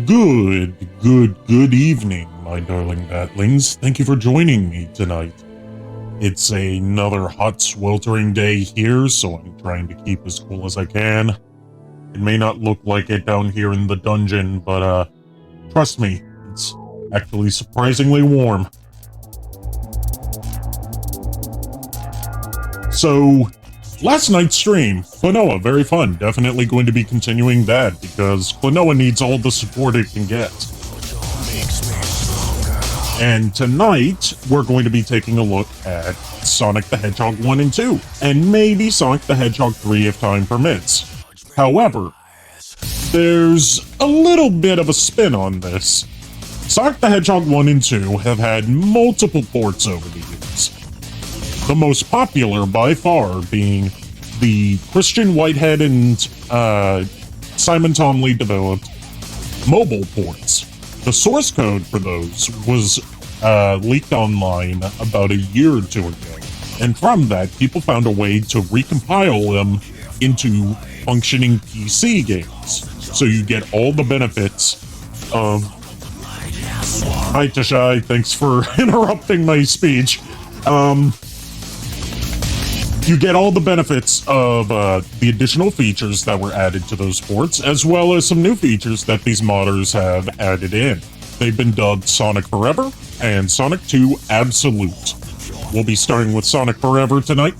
Good evening, my darling batlings. Thank you for joining me tonight. It's another hot, sweltering day here, so I'm trying to keep as cool as I can. It may not look like it down here in the dungeon, but, trust me, it's actually surprisingly warm. So, last night's stream, Klonoa, very fun. Definitely going to be continuing that, because Klonoa needs all the support it can get. And tonight, we're going to be taking a look at Sonic the Hedgehog 1 and 2, and maybe Sonic the Hedgehog 3 if time permits. However, there's a little bit of a spin on this. Sonic the Hedgehog 1 and 2 have had multiple ports over the years. The most popular, by far, being the Christian Whitehead and Simon Tomley developed mobile ports. The source code for those was leaked online about a year or two ago, and from that, people found a way to recompile them into functioning PC games. So you get all the benefits of... Hi, Tashai, thanks for interrupting my speech. You get all the benefits of the additional features that were added to those ports, as well as some new features that these modders have added in. They've been dubbed Sonic Forever and Sonic 2 Absolute. We'll be starting with Sonic Forever tonight,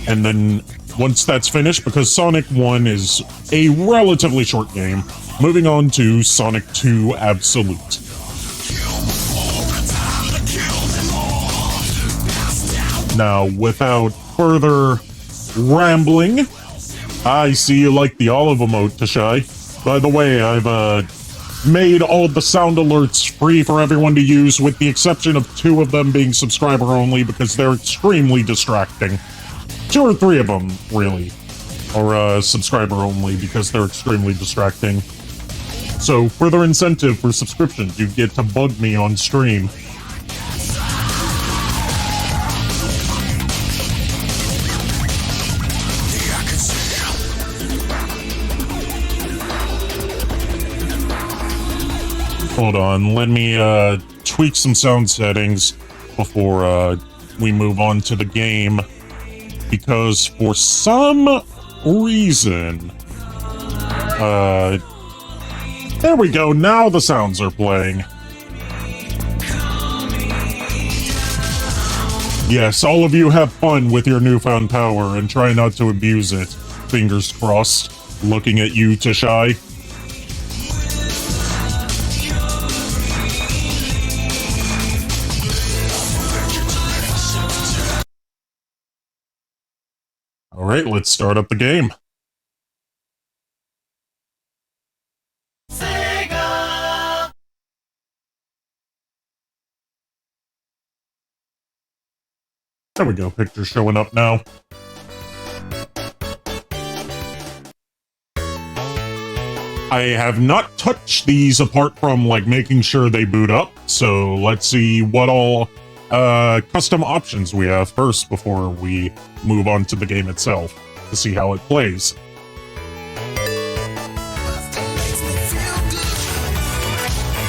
and then once that's finished, because Sonic 1 is a relatively short game, moving on to Sonic 2 Absolute. Now, without further rambling, I see you like the olive emote, Tashai. By the way, I've made all the sound alerts free for everyone to use, with the exception of 2 of them being subscriber only because they're extremely distracting. 2 or 3 of them, really, are subscriber only because they're extremely distracting. So, further incentive for subscriptions, you get to bug me on stream. Hold on, let me tweak some sound settings before we move on to the game, because for some reason, there we go, now the sounds are playing. Yes, all of you have fun with your newfound power and try not to abuse it. Fingers crossed. Looking at you, Tashai. Alright, let's start up the game. Sega! There we go, picture showing up now. I have not touched these apart from, like, making sure they boot up, so let's see what all custom options we have first before we move on to the game itself to see how it plays.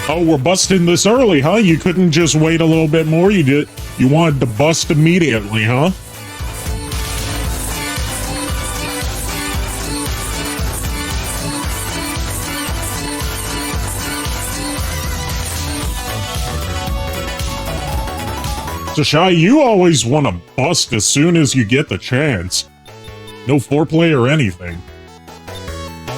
Oh, we're busting this early, huh? You couldn't just wait a little bit more? You wanted to bust immediately, huh? Tashai, you always want to bust as soon as you get the chance. No foreplay or anything.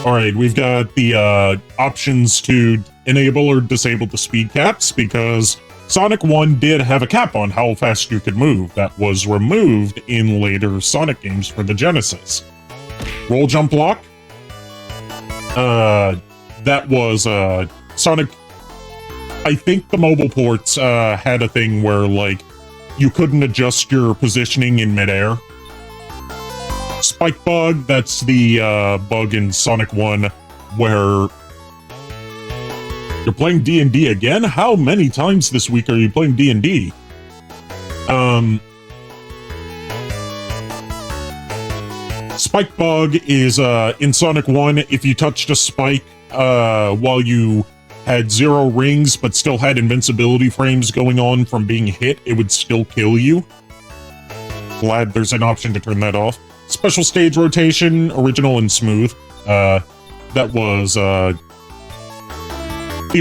Alright, we've got the options to enable or disable the speed caps, because Sonic 1 did have a cap on how fast you could move that was removed in later Sonic games for the Genesis. Roll jump block. That was Sonic... I think the mobile ports had a thing where, like, you couldn't adjust your positioning in midair. Spike bug, that's the bug in Sonic 1 where you're playing D&D again? How many times this week are you playing D&D? Spike bug is in Sonic 1, if you touched a spike while you had 0 rings but still had invincibility frames going on from being hit, it would still kill you. Glad there's an option to turn that off. Special stage rotation, original and smooth. That was, the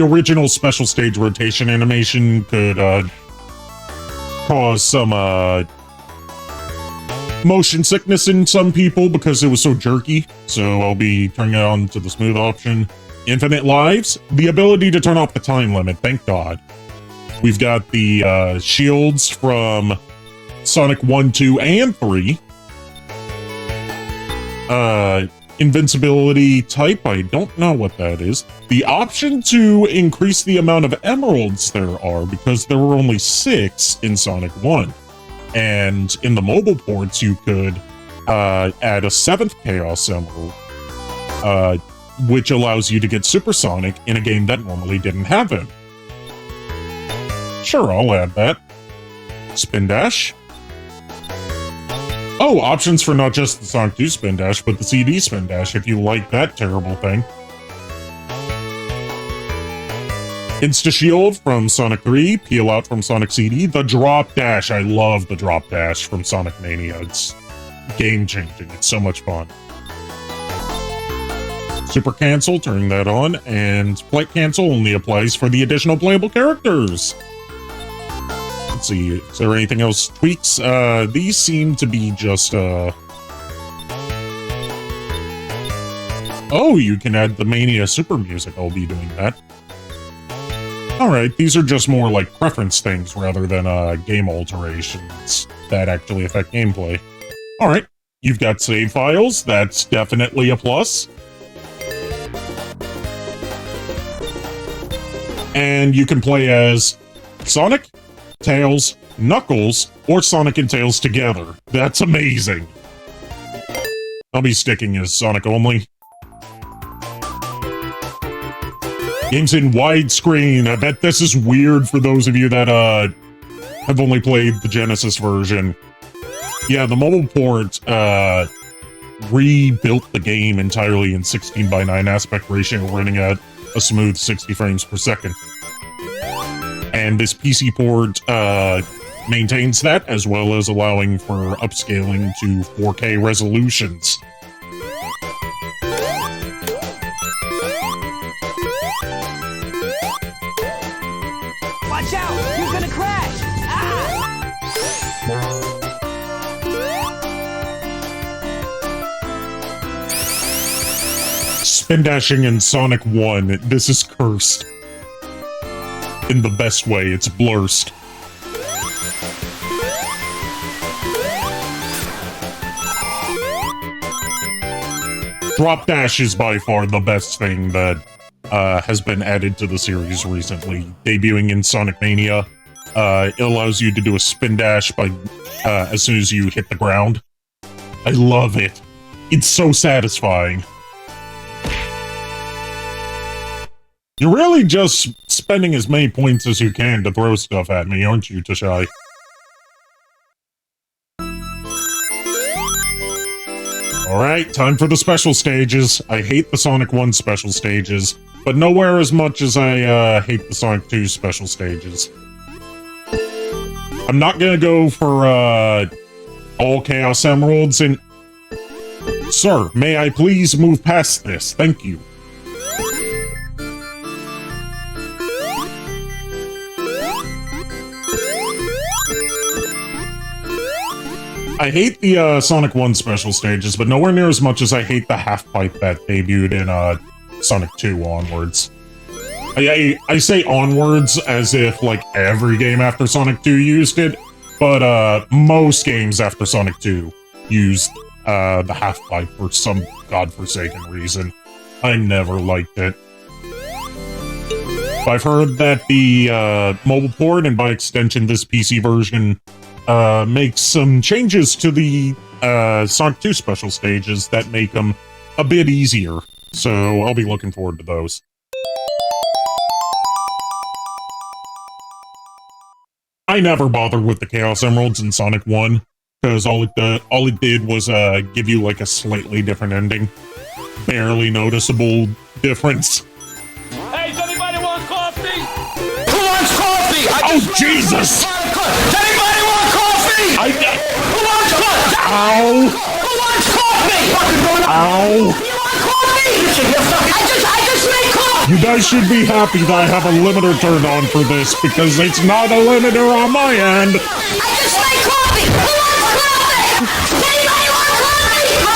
original special stage rotation animation could, cause some, motion sickness in some people because it was so jerky. So I'll be turning it on to the smooth option. Infinite lives, the ability to turn off the time limit, thank God. We've got the, shields from Sonic 1, 2, and 3. Invincibility type, I don't know what that is. The option to increase the amount of emeralds there are, because there were only 6 in Sonic 1. And in the mobile ports, you could add a 7th Chaos Emerald, which allows you to get Supersonic in a game that normally didn't have it. Sure, I'll add that. Spin Dash. Oh, options for not just the Sonic 2 Spin Dash, but the CD Spin Dash, if you like that terrible thing. Insta-Shield from Sonic 3, Peel Out from Sonic CD, the Drop Dash. I love the Drop Dash from Sonic Mania. It's game-changing. It's so much fun. Super Cancel, turning that on, and Flight Cancel only applies for the additional playable characters. Let's see, is there anything else? Tweaks? These seem to be just, Oh, you can add the Mania Super Music. I'll be doing that. Alright, these are just more like preference things rather than, game alterations that actually affect gameplay. Alright, you've got save files. That's definitely a plus. And you can play as Sonic, Tails, Knuckles, or Sonic and Tails together. That's amazing. I'll be sticking as Sonic only. Game's in widescreen. I bet this is weird for those of you that, have only played the Genesis version. Yeah, the mobile port, rebuilt the game entirely in 16:9 aspect ratio, running at a smooth 60 frames per second. And this PC port maintains that, as well as allowing for upscaling to 4K resolutions. Watch out! You're gonna crash! Ah! Spin dashing in Sonic 1. This is cursed. In the best way, it's blurst. Drop dash is by far the best thing that has been added to the series recently. Debuting in Sonic Mania, it allows you to do a spin dash by as soon as you hit the ground. I love it. It's so satisfying. You're really just spending as many points as you can to throw stuff at me, aren't you, Tashai? Alright, time for the special stages. I hate the Sonic 1 special stages, but nowhere as much as I hate the Sonic 2 special stages. I'm not gonna go for all Chaos Emeralds and... Sir, may I please move past this? Thank you. I hate the Sonic 1 special stages, but nowhere near as much as I hate the half-pipe that debuted in Sonic 2 onwards. I say onwards as if, like, every game after Sonic 2 used it, but most games after Sonic 2 used the half-pipe for some godforsaken reason. I never liked it. I've heard that the mobile port, and by extension this PC version, makes some changes to the Sonic 2 special stages that make them a bit easier, so I'll be looking forward to those. I never bothered with the Chaos Emeralds in Sonic 1, because all it did was give you like a slightly different ending. Barely noticeable difference. Hey, does anybody want Oh, Jesus! Does anybody want coffee? Who wants coffee? Ow! Who wants coffee? Ow! You want coffee? I just made coffee. You guys should be happy that I have a limiter turned on for this, because it's not a limiter on my end. I just made coffee. Who wants coffee? Does anybody want coffee? Who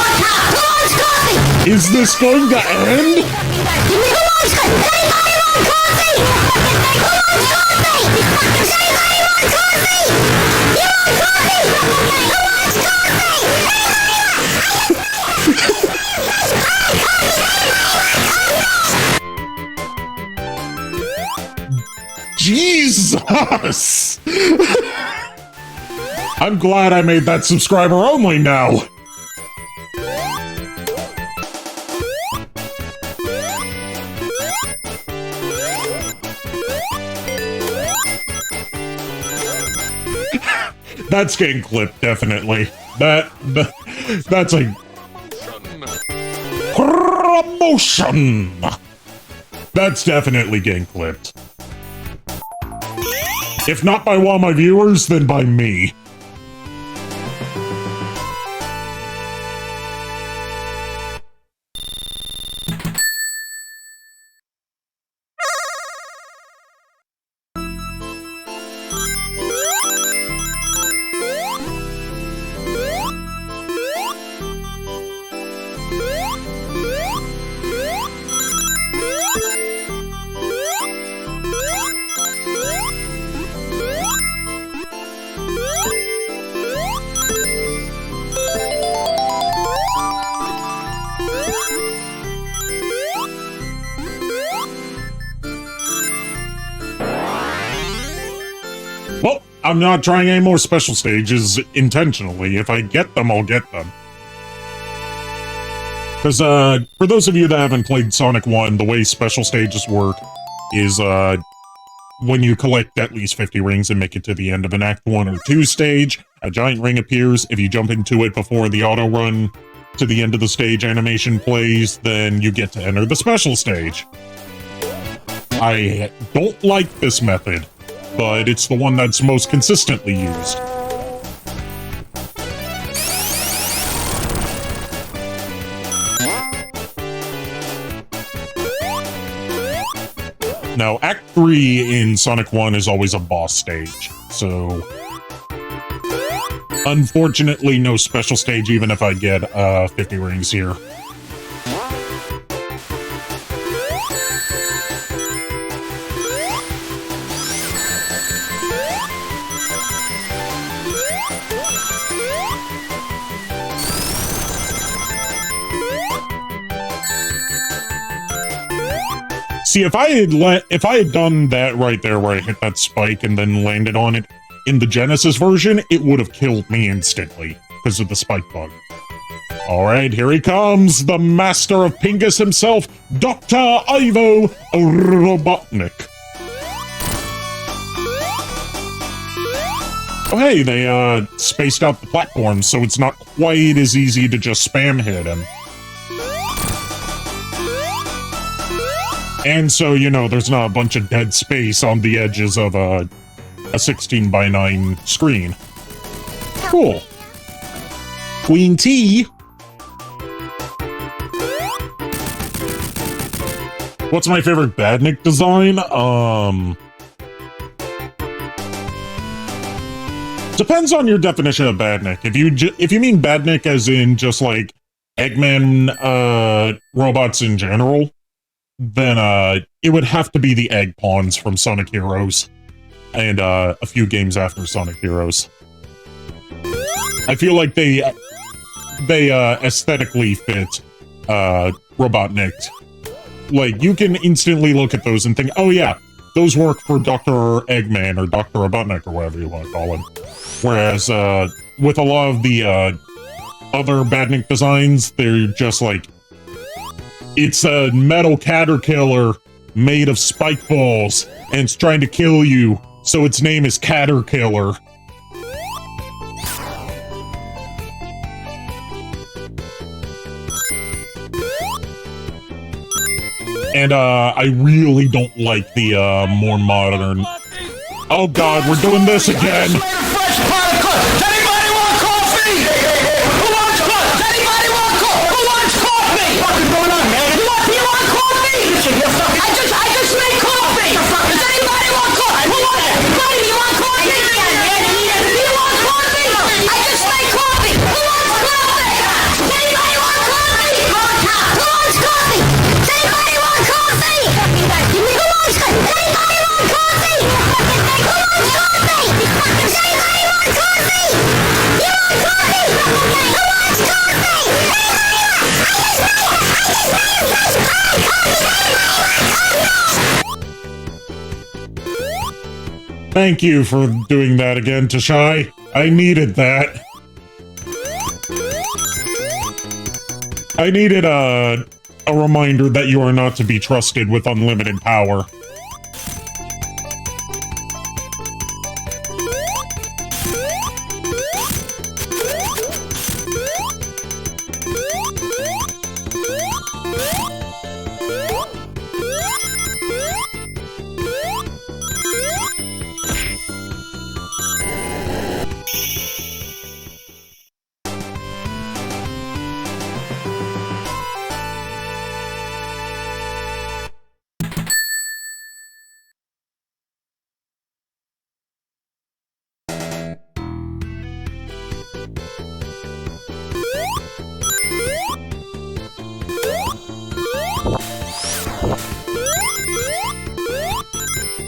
wants coffee? Is this going to end? Who wants coffee? Does anybody want coffee? Who wants coffee? Does anybody want coffee? You want coffee? Who wants Jesus! I'm glad I made that subscriber only now. That's getting clipped, definitely. That's a promotion. That's definitely getting clipped. If not by one of my viewers, then by me. Well, I'm not trying any more special stages intentionally. If I get them, I'll get them. Because, for those of you that haven't played Sonic 1, the way special stages work is, when you collect at least 50 rings and make it to the end of an Act 1 or 2 stage, a giant ring appears. If you jump into it before the auto run to the end of the stage animation plays, then you get to enter the special stage. I don't like this method, but it's the one that's most consistently used. Now, Act 3 in Sonic 1 is always a boss stage, so... Unfortunately, no special stage even if I get 50 rings here. See, if I had done that right there where I hit that spike and then landed on it, in the Genesis version, it would have killed me instantly, because of the spike bug. Alright, here he comes, the master of Pingus himself, Dr. Ivo Robotnik. Oh hey, they spaced out the platforms, so it's not quite as easy to just spam hit him. And so, you know, there's not a bunch of dead space on the edges of a 16:9 screen. Cool. Queen T. What's my favorite Badnik design? Depends on your definition of Badnik. If you mean Badnik as in just like Eggman robots in general, then it would have to be the Egg Pawns from Sonic Heroes. And a few games after Sonic Heroes. I feel like they aesthetically fit Robotnik. Like, you can instantly look at those and think, oh yeah, those work for Dr. Eggman or Dr. Robotnik or whatever you want to call him. Whereas with a lot of the other Badnik designs, they're just like, it's a metal caterpillar made of spike balls, and it's trying to kill you. So its name is Caterkiller. And I really don't like the more modern Oh god, we're doing this again! Fresh pot of coffee. Does anybody want coffee? Who wants coffee? Does anybody want coffee? Who wants coffee? What's going on, man? You want coffee? Listen, you fucking... I just made coffee. Does anybody want coffee? Who wants it? Buddy, you want coffee? Do you want coffee? I just made coffee. Who wants coffee? Does anybody want coffee? Who wants coffee? Does anybody want coffee? Who wants coffee? Does anybody want coffee? Who wants coffee? Does anybody want coffee? You want coffee? Who wants coffee? Thank you for doing that again, Tashai. I needed that. I needed a reminder that you are not to be trusted with unlimited power.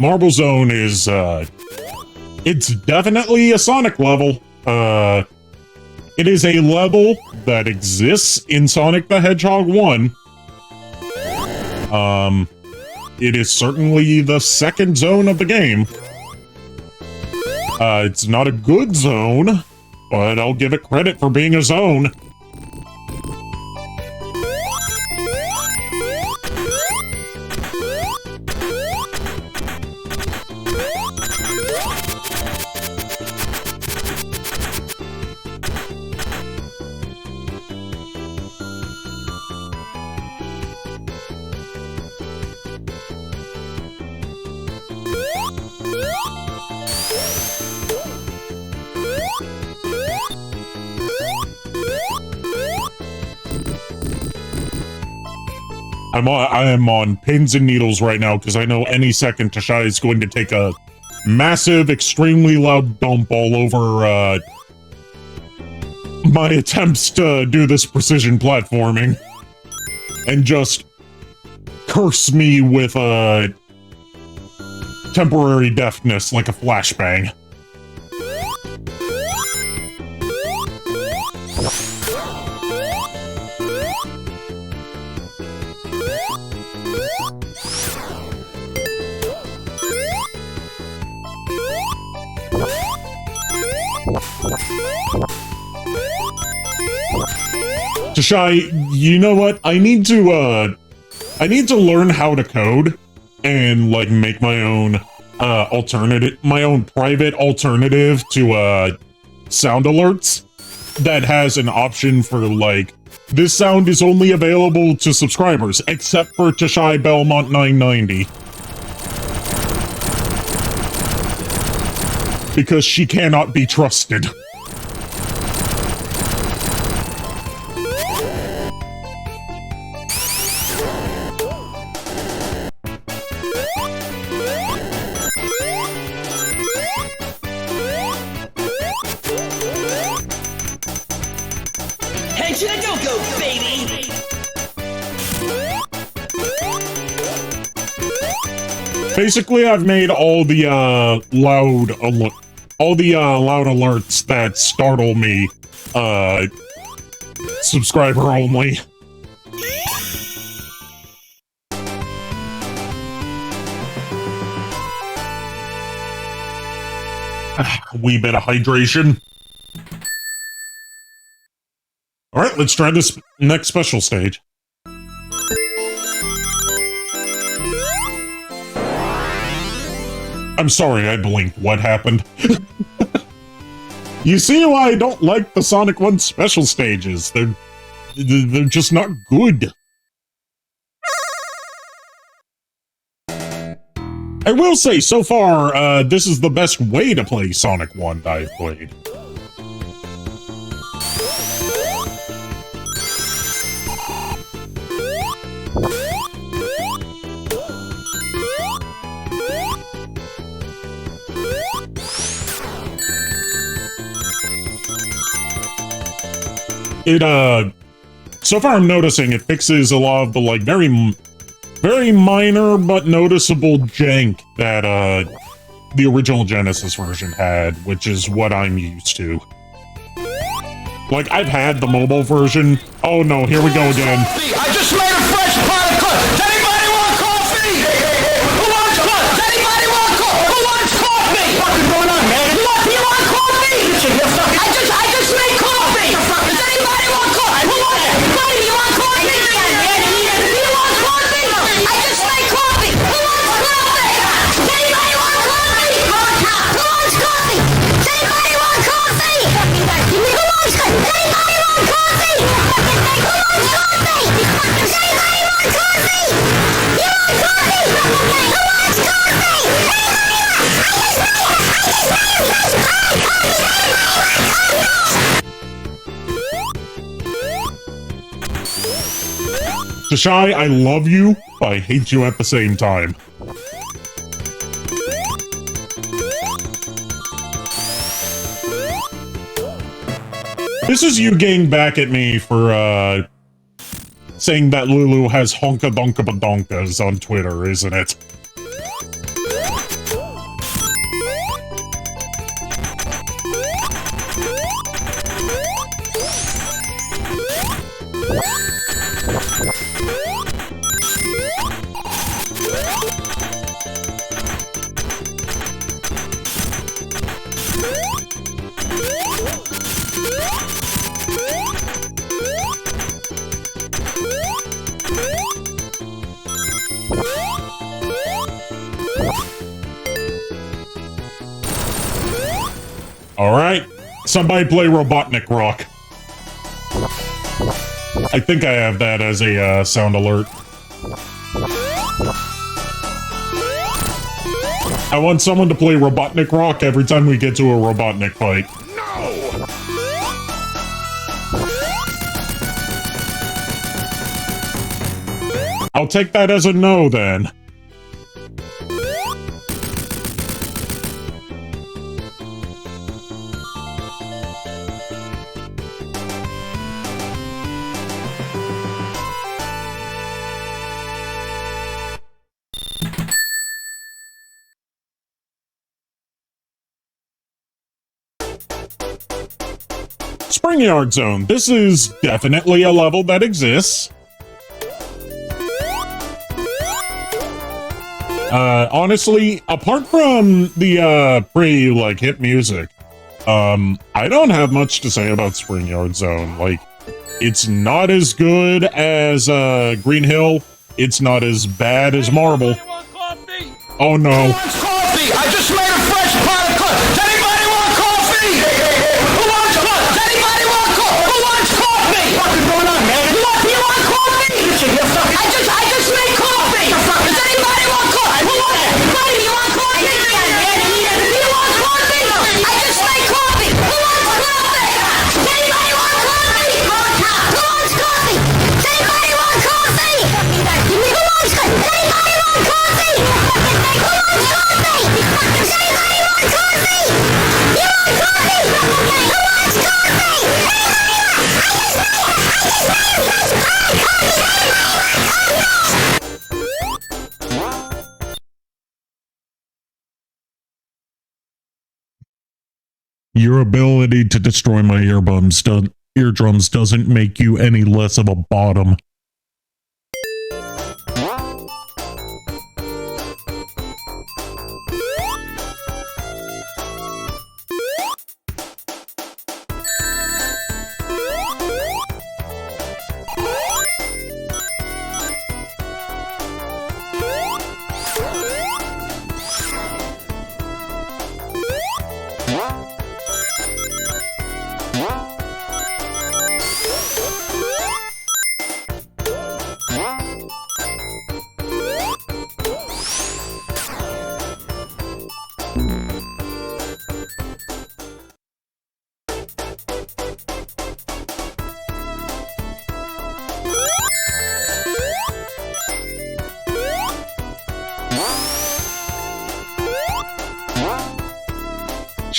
Marble Zone is, it's definitely a Sonic level. It is a level that exists in Sonic the Hedgehog 1. It is certainly the second zone of the game. It's not a good zone, but I'll give it credit for being a zone. I am on pins and needles right now because I know any second Tashai is going to take a massive, extremely loud dump all over my attempts to do this precision platforming and just curse me with a temporary deafness like a flashbang. Tashai, you know what? I need to learn how to code and like make my own my own private alternative to sound alerts that has an option for like this sound is only available to subscribers except for Tashai Belmont 990. Because she cannot be trusted. Head to the go-go, baby! Basically, I've made all the loud alerts that startle me subscriber only. Wee bit of hydration. Alright, let's try this next special stage. I'm sorry, I blinked. What happened? You see why I don't like the Sonic 1 special stages. They're just not good. I will say, so far, this is the best way to play Sonic 1 that I've played. So far I'm noticing it fixes a lot of the, like, very minor but noticeable jank that, the original Genesis version had, which is what I'm used to. Like, I've had the mobile version. Oh no, here we go again. I just made a fresh pot of coffee. Does anybody want coffee? Who wants coffee? Does anybody want coffee? Who wants coffee? What's going on, man? You want coffee? Listen, you're fucking... I just made coffee. Does anybody want coffee? Who wants it? Buddy, you want coffee? You want coffee? I just made coffee. Who wants coffee? Does anybody want coffee? Who wants coffee? Does anybody want coffee? Who wants coffee? Does anybody want coffee? Who wants coffee? Does anybody want coffee? You want coffee? Who wants coffee? Shishai, I love you, but I hate you at the same time. This is you getting back at me for, saying that Lulu has honka-donka-badonkas on Twitter, isn't it? Alright, somebody play Robotnik Rock. I think I have that as a sound alert. I want someone to play Robotnik Rock every time we get to a Robotnik fight. No! I'll take that as a no, then. Springyard Zone. This is definitely a level that exists. Honestly, apart from the, pretty, like, hit music, I don't have much to say about Springyard Zone. Like, it's not as good as, Green Hill. It's not as bad as Marble. Oh no. Who wants coffee? I just made a fresh pot of coffee. Does anybody want coffee? Who wants coffee? Does anybody want coffee? Who wants coffee? What's going on, man? You want coffee? Listen, you're fucking... I just made coffee. Does anybody want coffee? Who wants it? Buddy, you want coffee? You want coffee? I just made coffee. Who wants coffee? Does anybody want coffee? Who wants coffee? Does anybody want coffee? Who wants coffee? Does anybody want coffee? Who wants coffee? Does anybody want coffee? You want coffee? Who wants coffee? Your ability to destroy my eardrums doesn't make you any less of a bottom.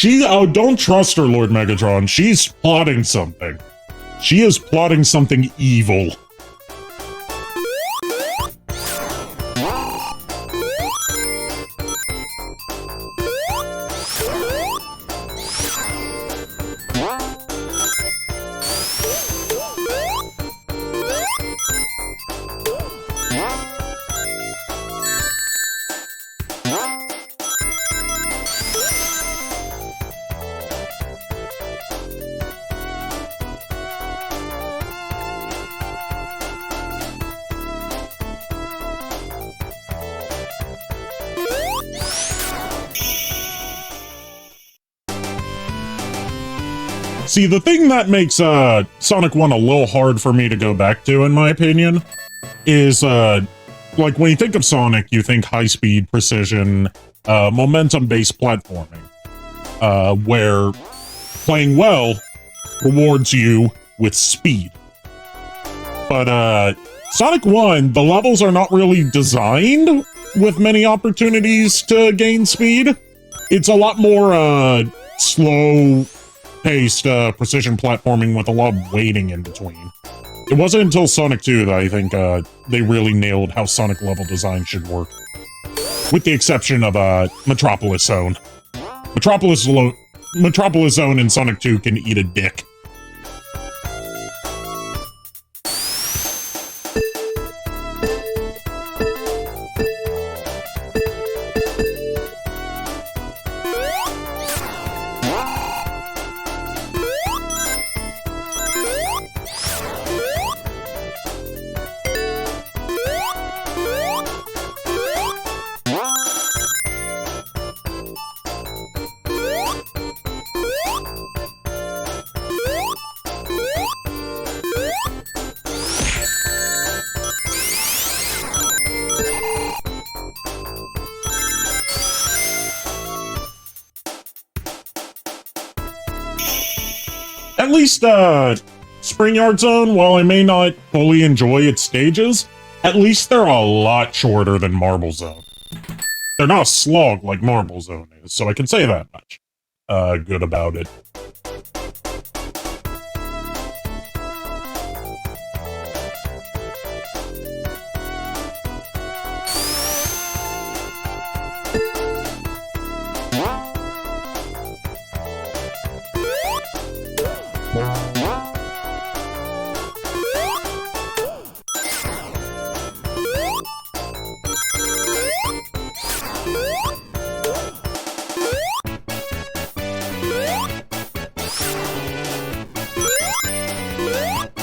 don't trust her, Lord Megatron. She's plotting something. She is plotting something evil. See, the thing that makes Sonic 1 a little hard for me to go back to, in my opinion, is like when you think of Sonic, you think high-speed, precision, momentum-based platforming, where playing well rewards you with speed. But Sonic 1, the levels are not really designed with many opportunities to gain speed. It's a lot more slow-paced precision platforming with a lot of waiting in between. It wasn't until Sonic 2 that I think they really nailed how Sonic level design should work. With the exception of Metropolis Zone. Metropolis Zone in Sonic 2 can eat a dick. At least, Spring Yard Zone, while I may not fully enjoy its stages, at least they're a lot shorter than Marble Zone. They're not a slog like Marble Zone is, so I can say that much good about it.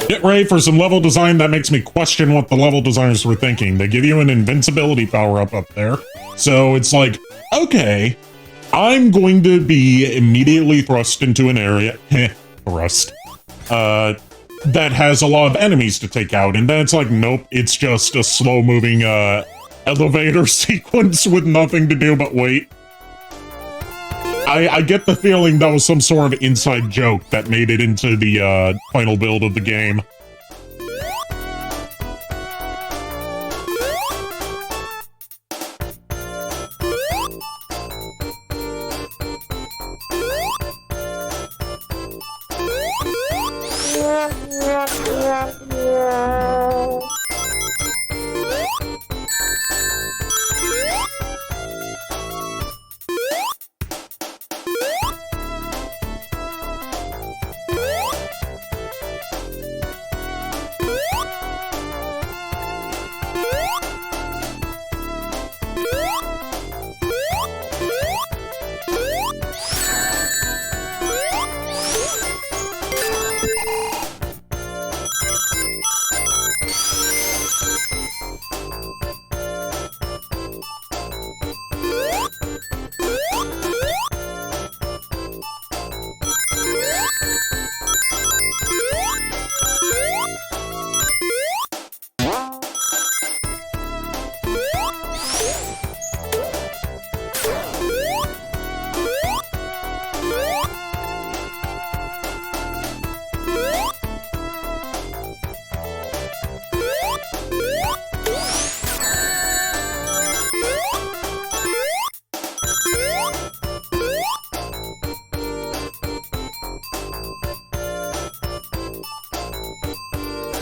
Get ready for some level design that makes me question what the level designers were thinking. They give you an invincibility power-up up there. So it's like, okay, I'm going to be immediately thrust into an area, that has a lot of enemies to take out. And then it's like, nope, it's just a slow-moving, elevator sequence with nothing to do but wait. I get the feeling that was some sort of inside joke that made it into the, final build of the game.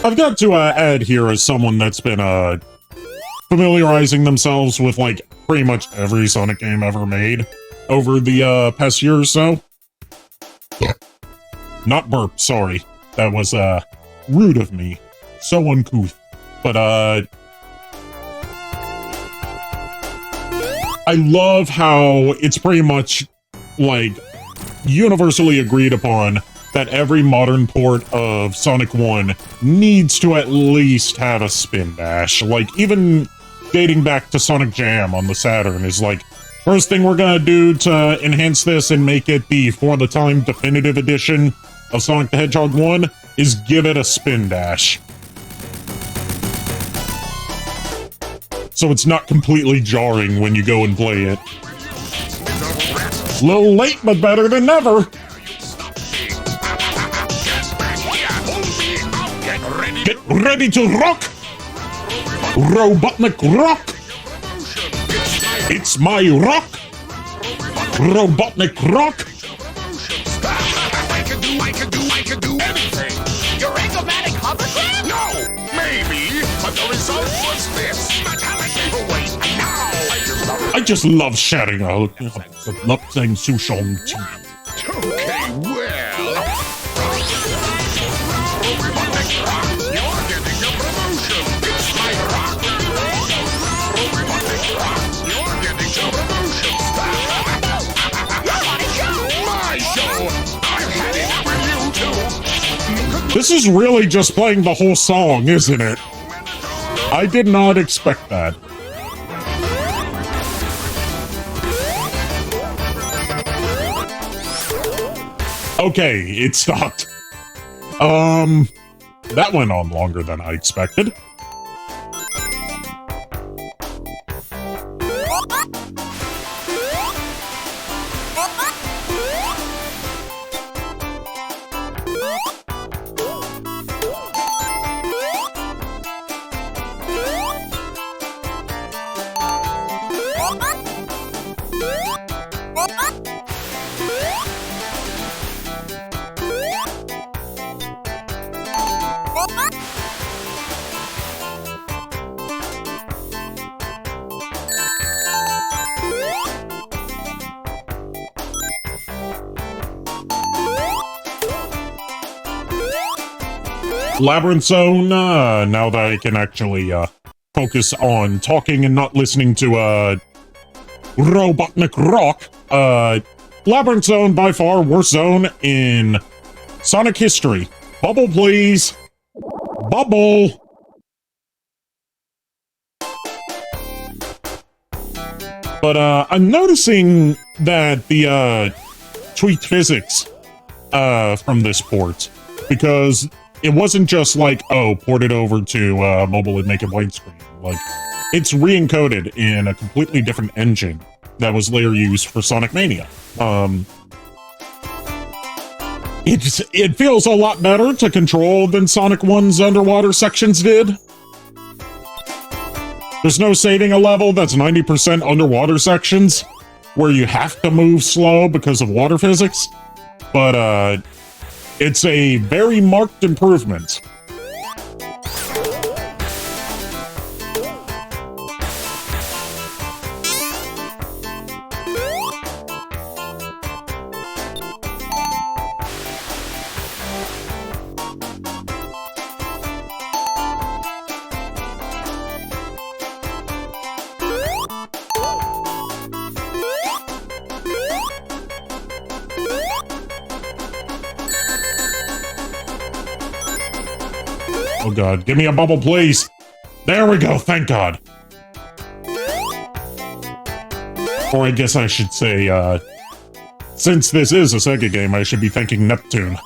I've got to add here as someone that's been familiarizing themselves with like pretty much every Sonic game ever made over the past year or so. Not burp, sorry. That was rude of me. So uncouth. But I love how it's pretty much like universally agreed upon that every modern port of Sonic 1 needs to at least have a spin dash. Like, even dating back to Sonic Jam on the Saturn is like, first thing we're gonna do to enhance this and make it the for the time definitive edition of Sonic the Hedgehog 1 is give it a spin dash. So it's not completely jarring when you go and play it. Little late, but better than never. Get ready to rock! Robotnik rock! It's my rock! Robotnik rock! I can do anything! Your automatic hovercraft? No! Maybe! But the result was this! Metallic paperweight! Now! I just love sharing a love thing Sushong tea. Okay, well... You're getting a promotion! It's my rock! You're getting a promotion! You're on a show! My show! I've had it with you too! This is really just playing the whole song, isn't it? I did not expect that. Okay, it stopped. That went on longer than I expected. Labyrinth Zone, now that I can actually, focus on talking and not listening to, Robotnik Rock, Labyrinth Zone, by far, worst zone in Sonic history. Bubble, please! Bubble! But, I'm noticing that the, tweaked physics, from this port, because it wasn't just like, oh, port it over to mobile and make it widescreen. Like, it's re-encoded in a completely different engine that was later used for Sonic Mania. It feels a lot better to control than Sonic 1's underwater sections did. There's no saving a level that's 90% underwater sections, where you have to move slow because of water physics. But, it's a very marked improvement. Oh god, give me a bubble, please! There we go, thank god! Or I guess I should say, since this is a Sega game, I should be thanking Neptune.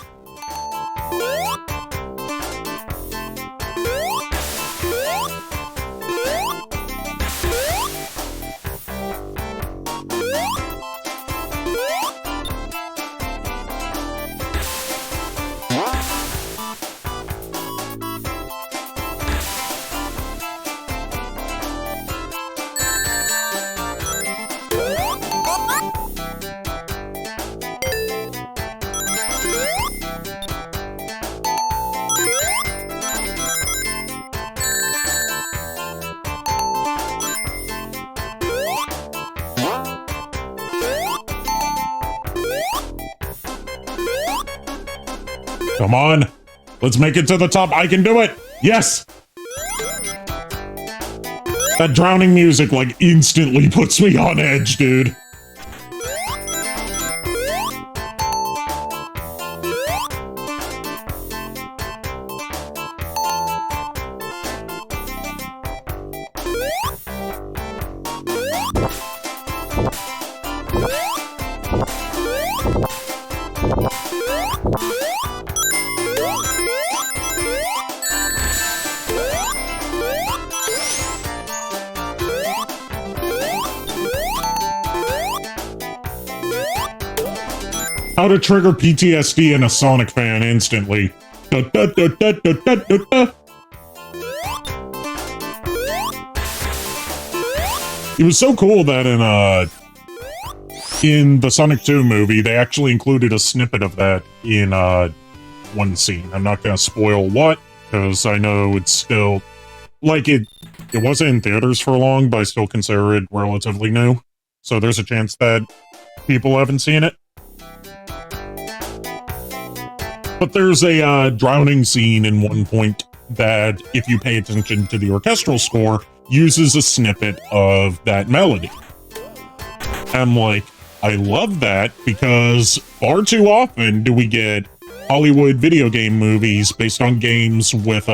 Come on. Let's make it to the top. I can do it. Yes. That drowning music, like, instantly puts me on edge, dude. How to trigger PTSD in a Sonic fan instantly. Da, da, da, da, da, da, da, da. It was so cool that in the Sonic 2 movie, they actually included a snippet of that in one scene. I'm not gonna spoil what, because I know it's still like it wasn't in theaters for long, but I still consider it relatively new. So there's a chance that people haven't seen it. But there's a drowning scene in one point that, if you pay attention to the orchestral score, uses a snippet of that melody. I'm like, I love that, because far too often do we get Hollywood video game movies based on games with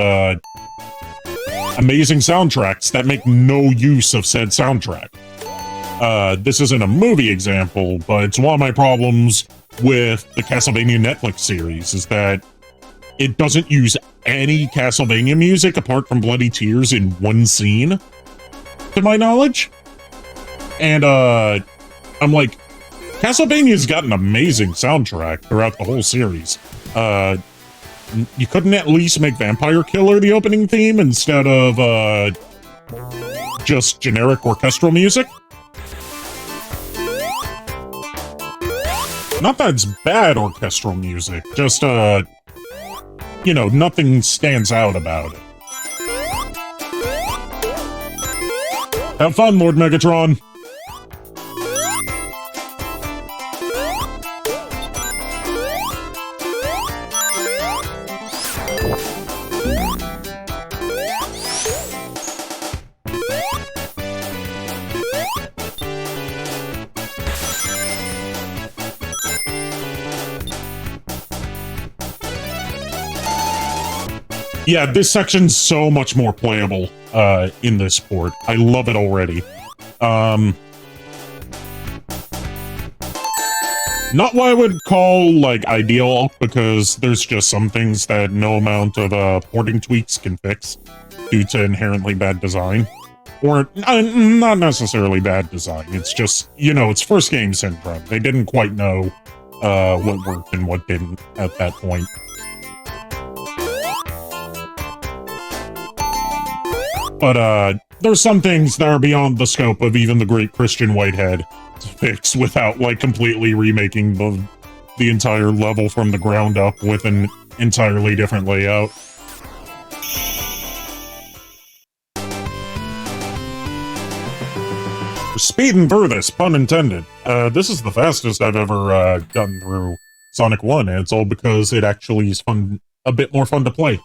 amazing soundtracks that make no use of said soundtrack. This isn't a movie example, but it's one of my problems with the Castlevania Netflix series, is that it doesn't use any Castlevania music apart from Bloody Tears in one scene, to my knowledge. And, I'm like, Castlevania's got an amazing soundtrack throughout the whole series. You couldn't at least make Vampire Killer the opening theme instead of, just generic orchestral music? Not that it's bad orchestral music, just, you know, nothing stands out about it. Have fun, Lord Megatron! Yeah, this section's so much more playable in this port. I love it already. Not what I would call, like, ideal, because there's just some things that no amount of porting tweaks can fix due to inherently bad design. Or, not necessarily bad design, it's just, you know, it's first game syndrome. They didn't quite know what worked and what didn't at that point. But, there's some things that are beyond the scope of even the great Christian Whitehead to fix without, like, completely remaking the entire level from the ground up with an entirely different layout. We're speeding through this, pun intended. This is the fastest I've ever, gotten through Sonic 1, and it's all because it actually is fun, a bit more fun to play.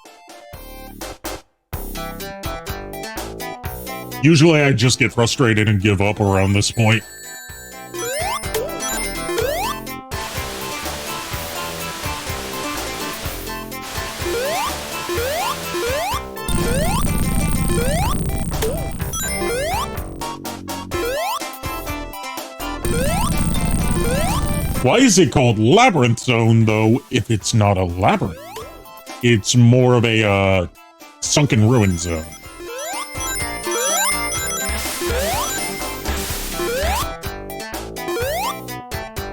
Usually I just get frustrated and give up around this point. Why is it called Labyrinth Zone, though, if it's not a labyrinth? It's more of a, sunken ruin zone.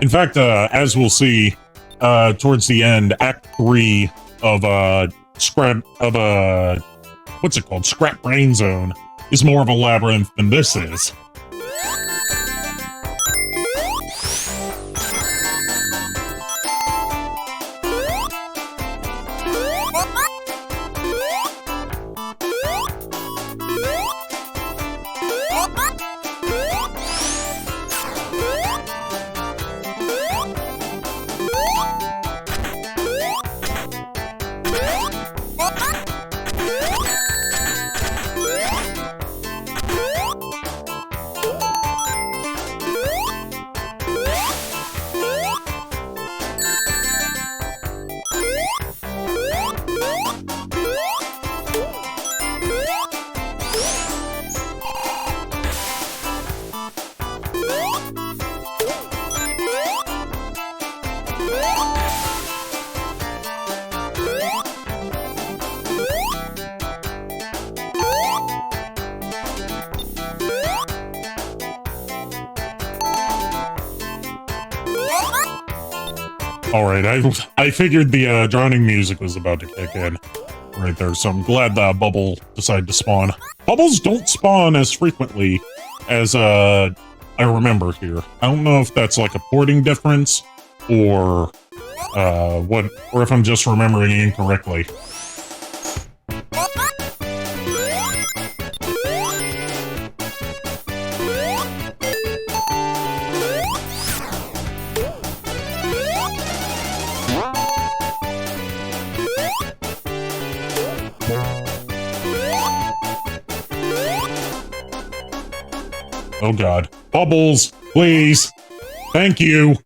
In fact, as we'll see, towards the end, Act 3 of, what's it called? Scrap Brain Zone is more of a labyrinth than this is. Alright, I figured the drowning music was about to kick in right there, so I'm glad that bubble decided to spawn. Bubbles don't spawn as frequently as I remember here. I don't know if that's like a porting difference or or if I'm just remembering incorrectly. Oh god. Bubbles, please. Thank you.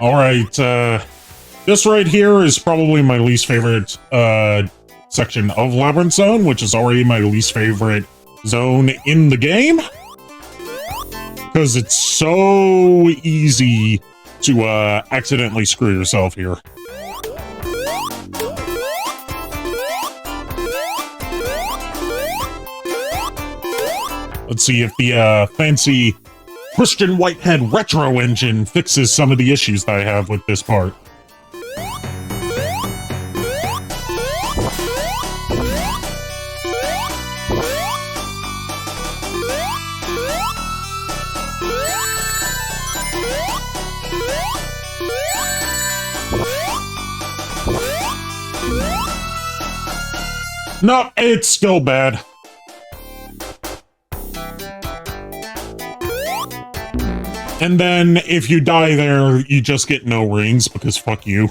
Alright, this right here is probably my least favorite, section of Labyrinth Zone, which is already my least favorite zone in the game. Because it's so easy to, accidentally screw yourself here. Let's see if the, fancy Christian Whitehead retro engine fixes some of the issues that I have with this part. No, it's still bad. And then, if you die there, you just get no rings, because fuck you.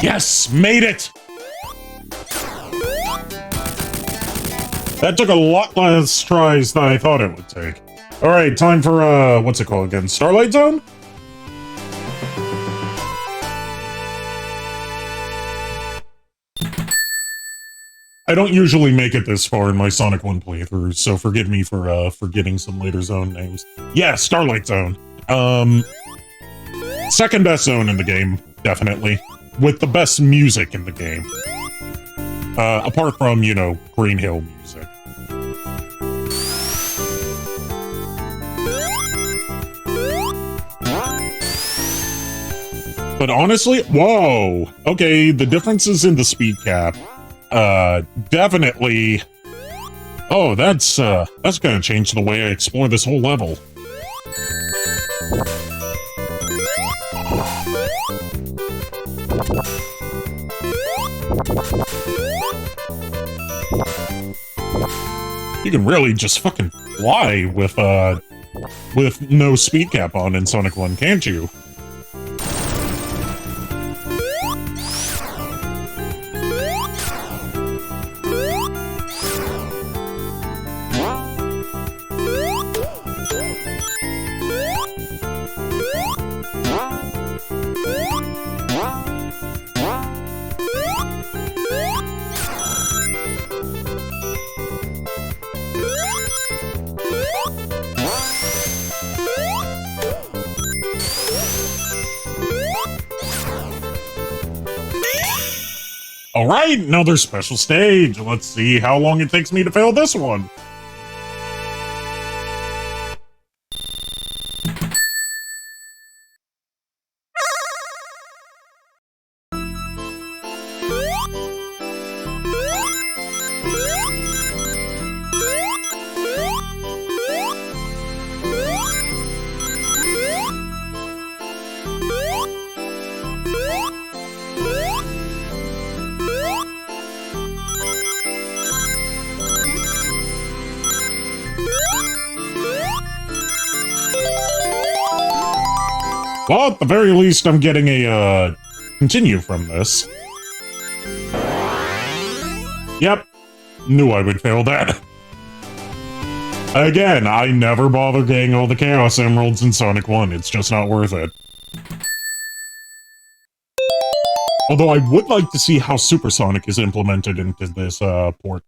Yes! Made it! That took a lot less tries than I thought it would take. Alright, time for, what's it called again? Starlight Zone? I don't usually make it this far in my Sonic 1 playthroughs, so forgive me for, forgetting some later zone names. Yeah, Starlight Zone. Second best zone in the game, definitely. With the best music in the game. Apart from, you know, Green Hill music. But honestly, whoa! Okay, the differences in the speed cap, definitely... Oh, that's gonna change the way I explore this whole level. You can really just fucking fly with no speed cap on in Sonic 1, can't you? Alright, another special stage. Let's see how long it takes me to fail this one. Well, at the very least, I'm getting a, continue from this. Yep. Knew I would fail that. Again, I never bother getting all the Chaos Emeralds in Sonic 1. It's just not worth it. Although I would like to see how Supersonic is implemented into this, port.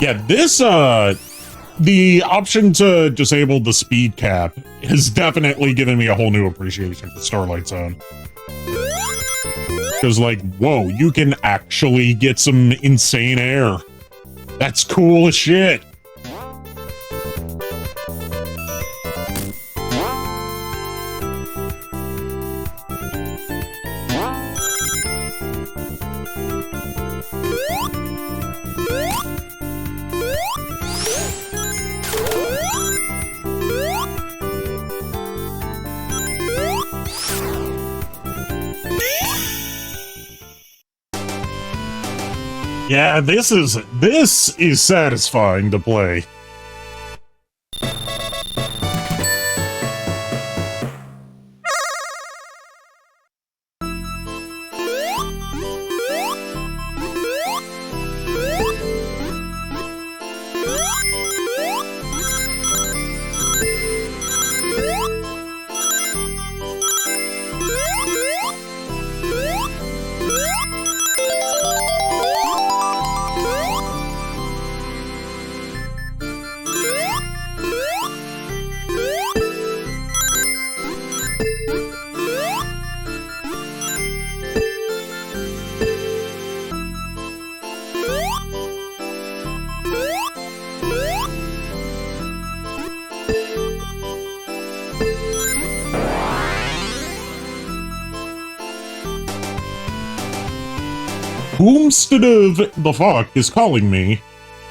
Yeah, this, the option to disable the speed cap has definitely given me a whole new appreciation for Starlight Zone. Because, like, whoa, you can actually get some insane air. That's cool as shit. Yeah, this is satisfying to play. Whomstead of the fuck is calling me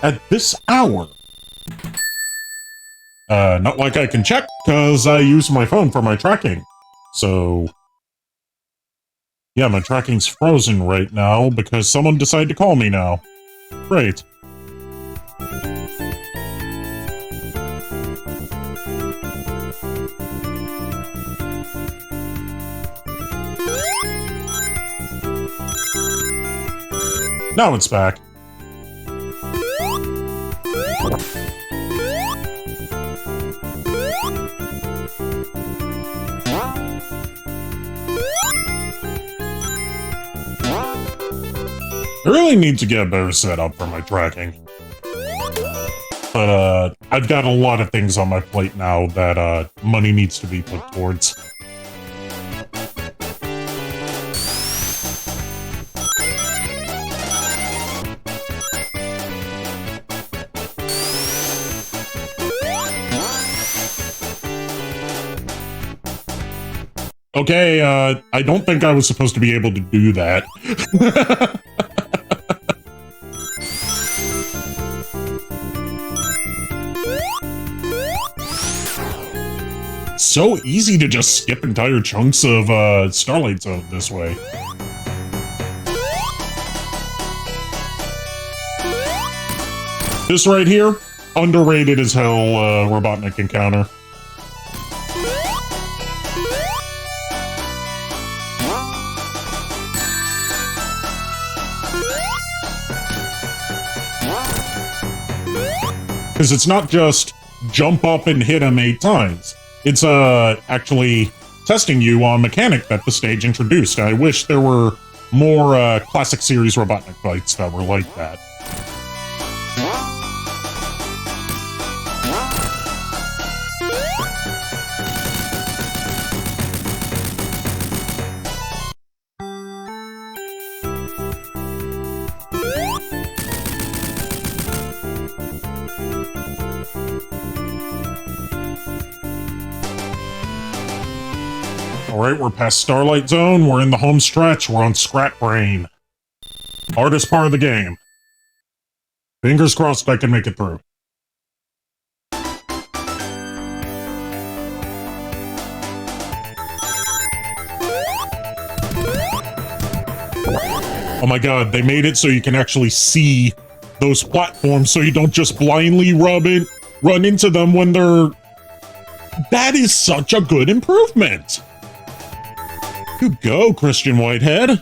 at this hour? Not like I can check, because I use my phone for my tracking. So, yeah, my tracking's frozen right now because someone decided to call me now. Great. Now it's back. I really need to get a better setup for my tracking. But, I've got a lot of things on my plate now that, money needs to be put towards. Okay, I don't think I was supposed to be able to do that. So easy to just skip entire chunks of, Starlight Zone this way. This right here, underrated as hell, Robotnik encounter. Because it's not just jump up and hit him 8 times. It's actually testing you on mechanic that the stage introduced. I wish there were more classic series Robotnik fights that were like that. Alright, we're past Starlight Zone, we're in the home stretch, we're on Scrap Brain. Hardest part of the game. Fingers crossed I can make it through. Oh my god, they made it so you can actually see those platforms so you don't just blindly run into them when they're... That is such a good improvement! You go, Christian Whitehead.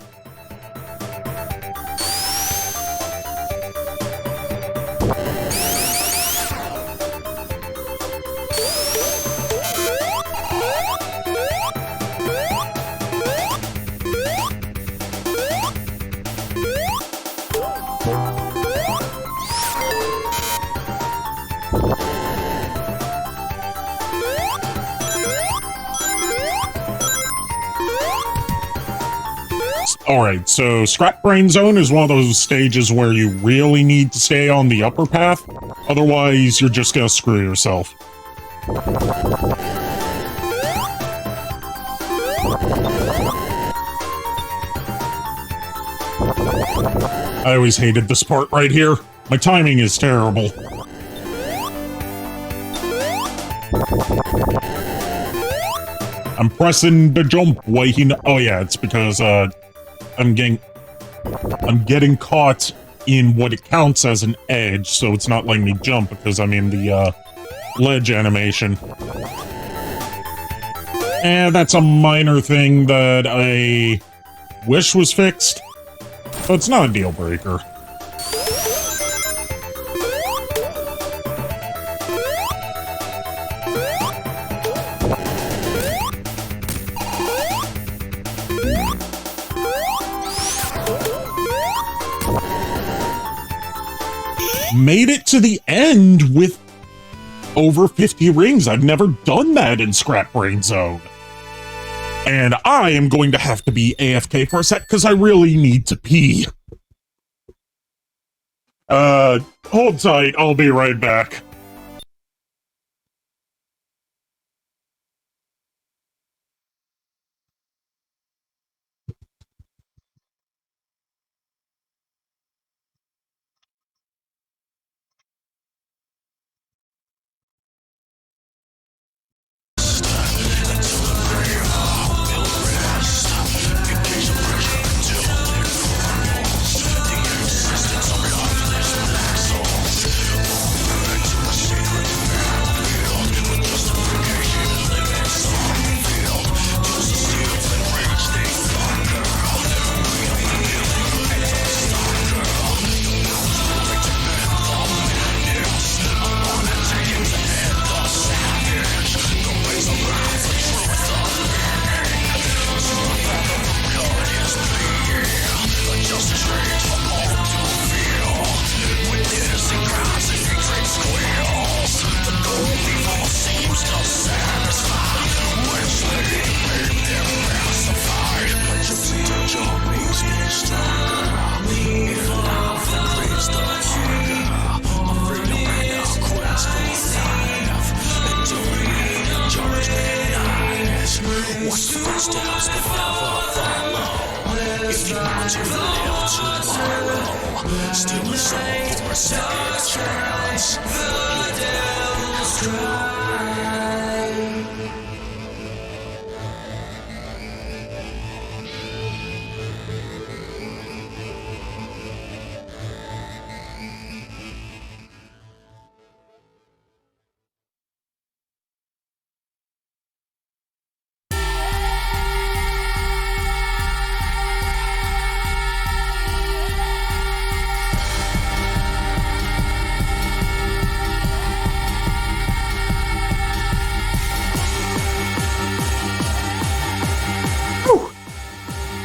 Alright, so Scrap Brain Zone is one of those stages where you really need to stay on the upper path, otherwise you're just gonna screw yourself. I always hated this part right here. My timing is terrible. I'm pressing the jump way oh yeah, it's because I'm getting caught in what it counts as an edge, so it's not letting me jump because I'm in the ledge animation. And that's a minor thing that I wish was fixed, but it's not a deal breaker. Made it to the end with over 50 rings. I've never done that in Scrap Brain Zone. And I am going to have to be AFK for a sec because I really need to pee. Hold tight, I'll be right back.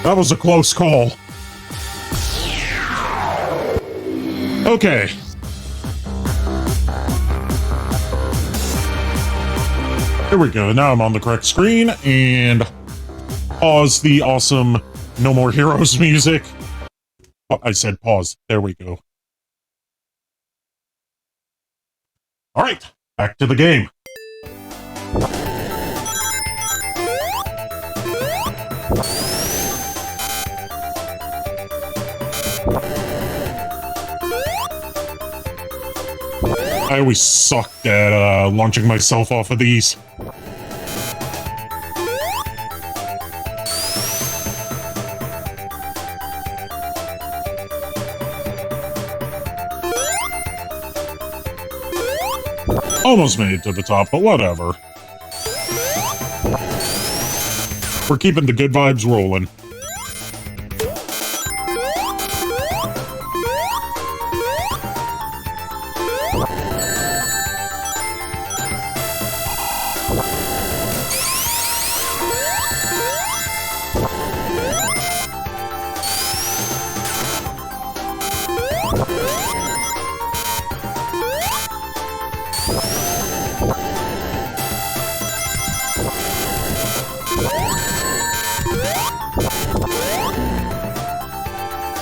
That was a close call. Okay. Here we go. Now I'm on the correct screen, and pause the awesome No More Heroes music. Oh, I said pause. There we go. Alright, back to the game. I always sucked at launching myself off of these. Almost made it to the top, but whatever. We're keeping the good vibes rolling.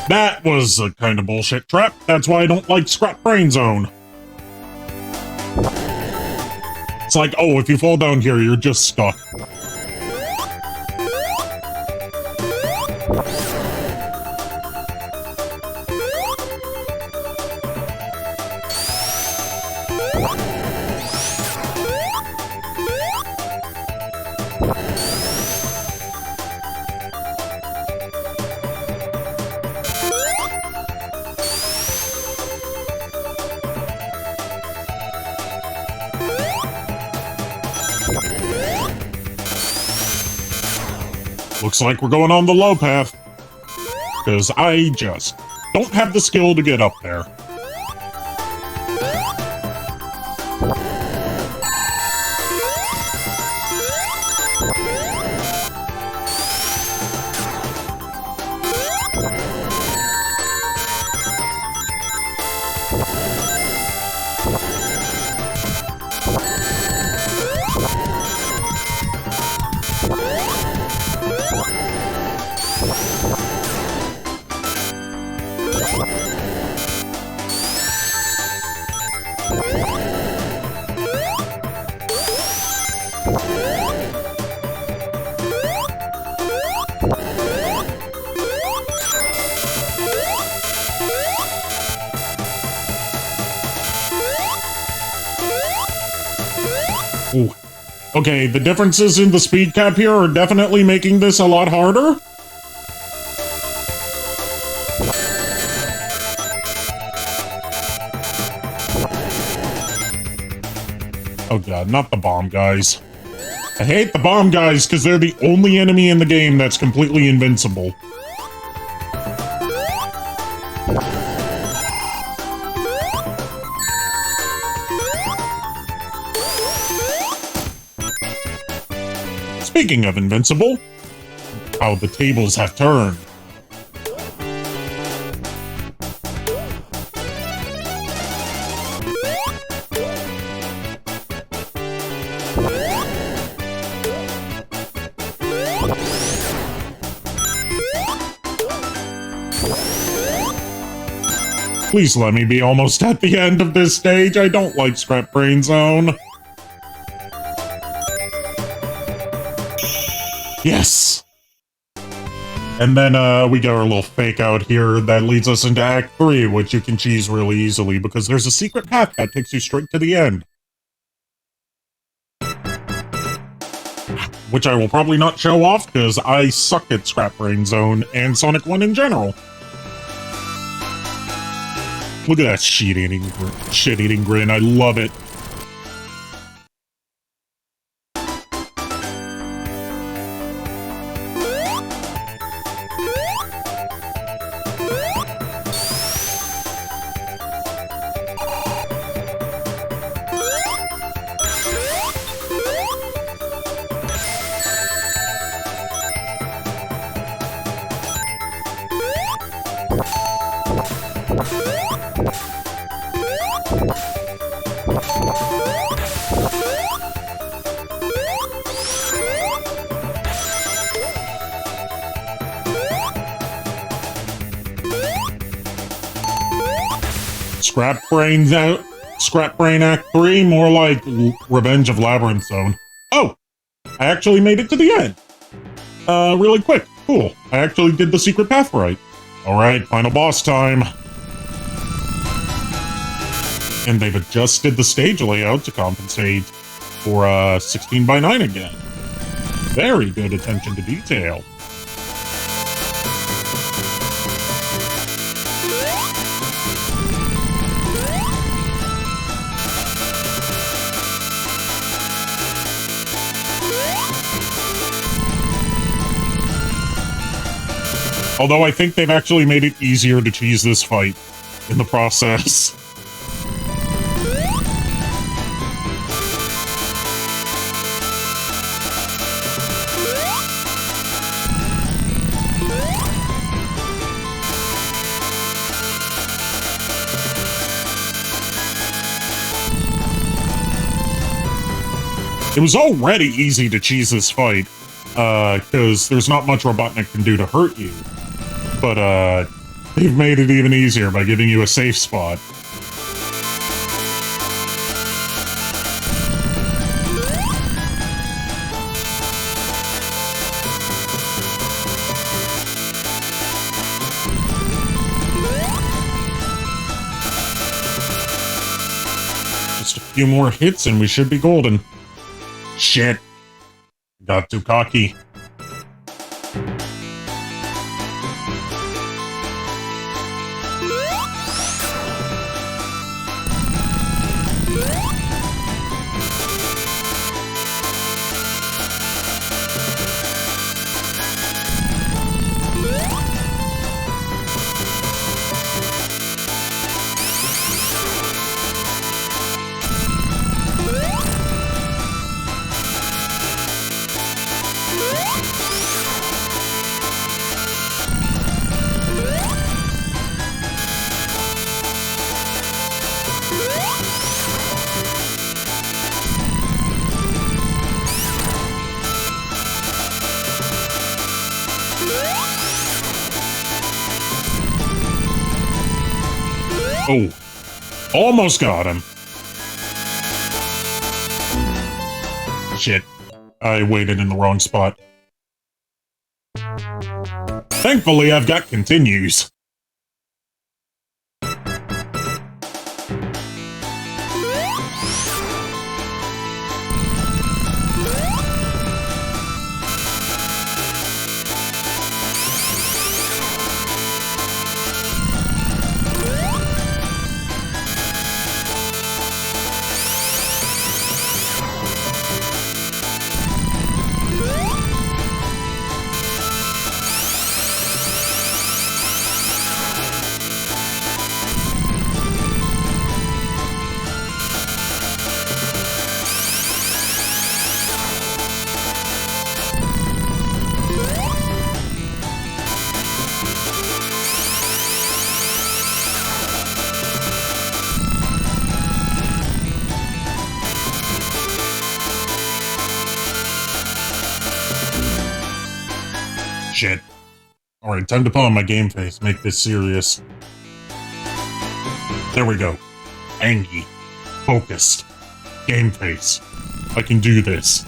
That was a kind of bullshit trap. That's why I don't like Scrap Brain Zone. It's like, oh, if you fall down here, you're just stuck. Looks like we're going on the low path. Because I just don't have the skill to get up there. Ooh. Okay, the differences in the speed cap here are definitely making this a lot harder. Oh god, not the bomb guys. I hate the bomb guys because they're the only enemy in the game that's completely invincible. Speaking of invincible, how the tables have turned. Please let me be almost at the end of this stage. I don't like Scrap Brain Zone. Yes! And then we get our little fake out here that leads us into Act 3, which you can cheese really easily because there's a secret path that takes you straight to the end. Which I will probably not show off because I suck at Scrap Brain Zone and Sonic 1 in general. Look at that shit-eating grin. I love it. Scrap Brains out. Scrap Brain Act 3, more like Revenge of Labyrinth Zone. Oh! I actually made it to the end! Really quick. Cool. I actually did the secret path right. Alright, final boss time. And they've adjusted the stage layout to compensate for 16 by 9 again. Very good attention to detail. Although I think they've actually made it easier to cheese this fight in the process. It was already easy to cheese this fight, because there's not much Robotnik can do to hurt you. But, they've made it even easier by giving you a safe spot. Just a few more hits and we should be golden. Shit. Got too cocky. Oh, almost got him. Shit, I waited in the wrong spot. Thankfully, I've got continues. Shit. Alright, time to put on my game face, make this serious. There we go. Angie. Focused. Game face. I can do this.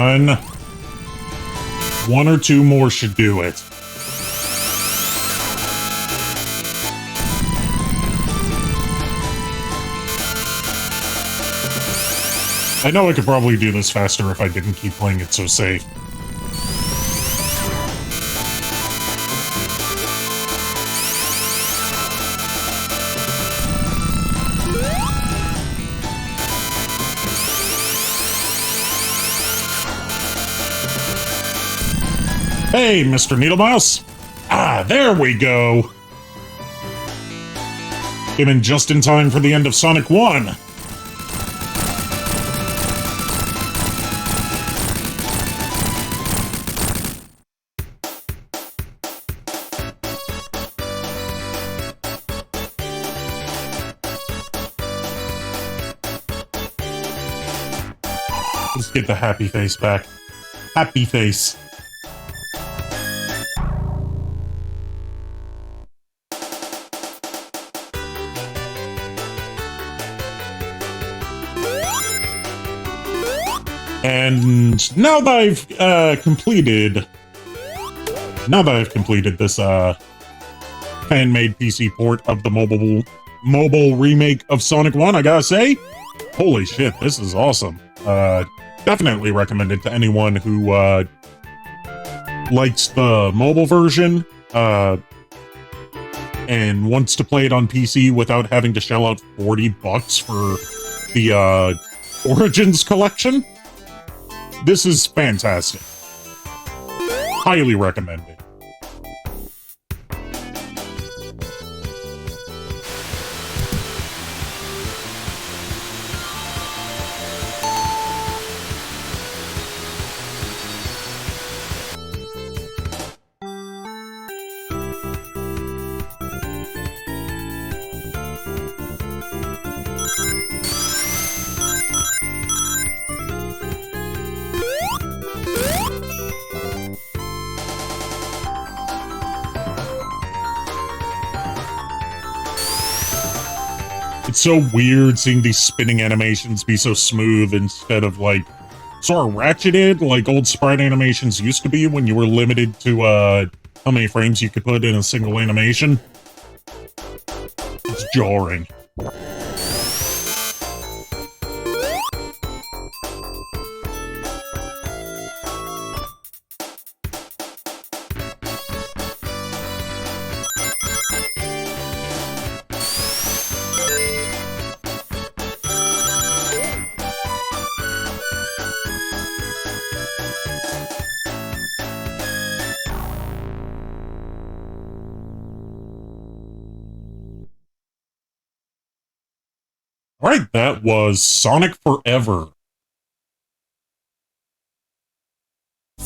on. One or two more should do it. I know I could probably do this faster if I didn't keep playing it so safe. Hey, Mr. Needlemouse! Ah, there we go! Came in just in time for the end of Sonic 1. Let's get the happy face back. Happy face. And now that I've completed this fan-made PC port of the mobile remake of Sonic 1, I gotta say, holy shit, this is awesome. Definitely recommend it to anyone who likes the mobile version and wants to play it on PC without having to shell out $40 for the Origins collection. This is fantastic. Highly recommend it. It's so weird seeing these spinning animations be so smooth instead of, like, sort of ratcheted, like old sprite animations used to be when you were limited to, how many frames you could put in a single animation. It's jarring. Alright, that was Sonic Forever.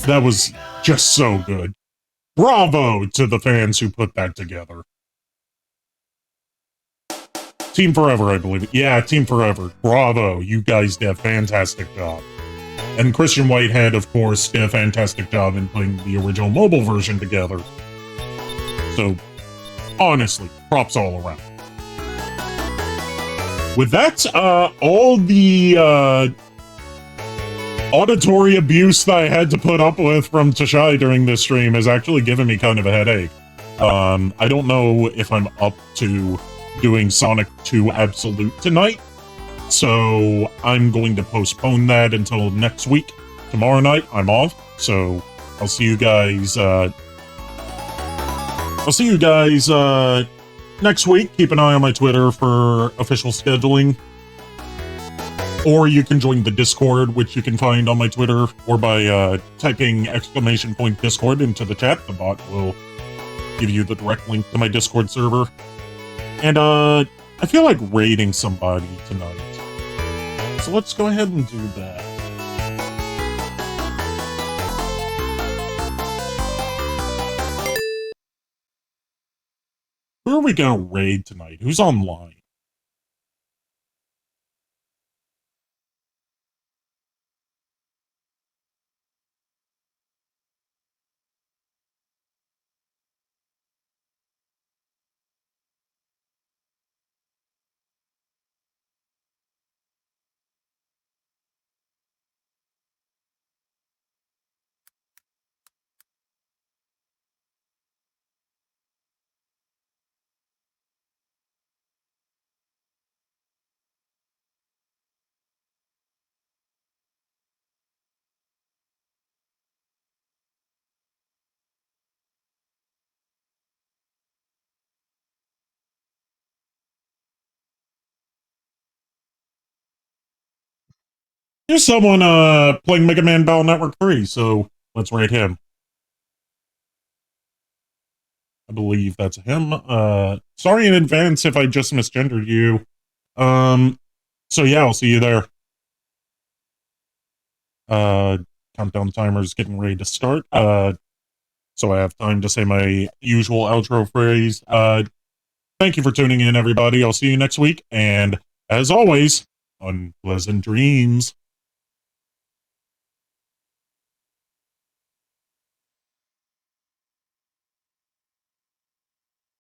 That was just so good. Bravo to the fans who put that together. Team Forever, I believe. Yeah, Team Forever. Bravo. You guys did a fantastic job. And Christian Whitehead, of course, did a fantastic job in putting the original mobile version together. So, honestly, props all around. With that, all the auditory abuse that I had to put up with from Tashai during this stream has actually given me kind of a headache. I don't know if I'm up to doing Sonic 2 Absolute tonight, so I'm going to postpone that until next week. Tomorrow night, I'm off, so I'll see you guys, next week. Keep an eye on my Twitter for official scheduling. Or you can join the Discord, which you can find on my Twitter, or by typing !Discord into the chat. The bot will give you the direct link to my Discord server. And I feel like raiding somebody tonight. So let's go ahead and do that. Who are we gonna raid tonight? Who's online? Here's someone playing Mega Man Battle Network 3, so let's rate him. I believe that's him. Sorry in advance if I just misgendered you. So yeah, I'll see you there. Countdown timer's getting ready to start. So I have time to say my usual outro phrase. Thank you for tuning in, everybody. I'll see you next week, and as always, unpleasant dreams.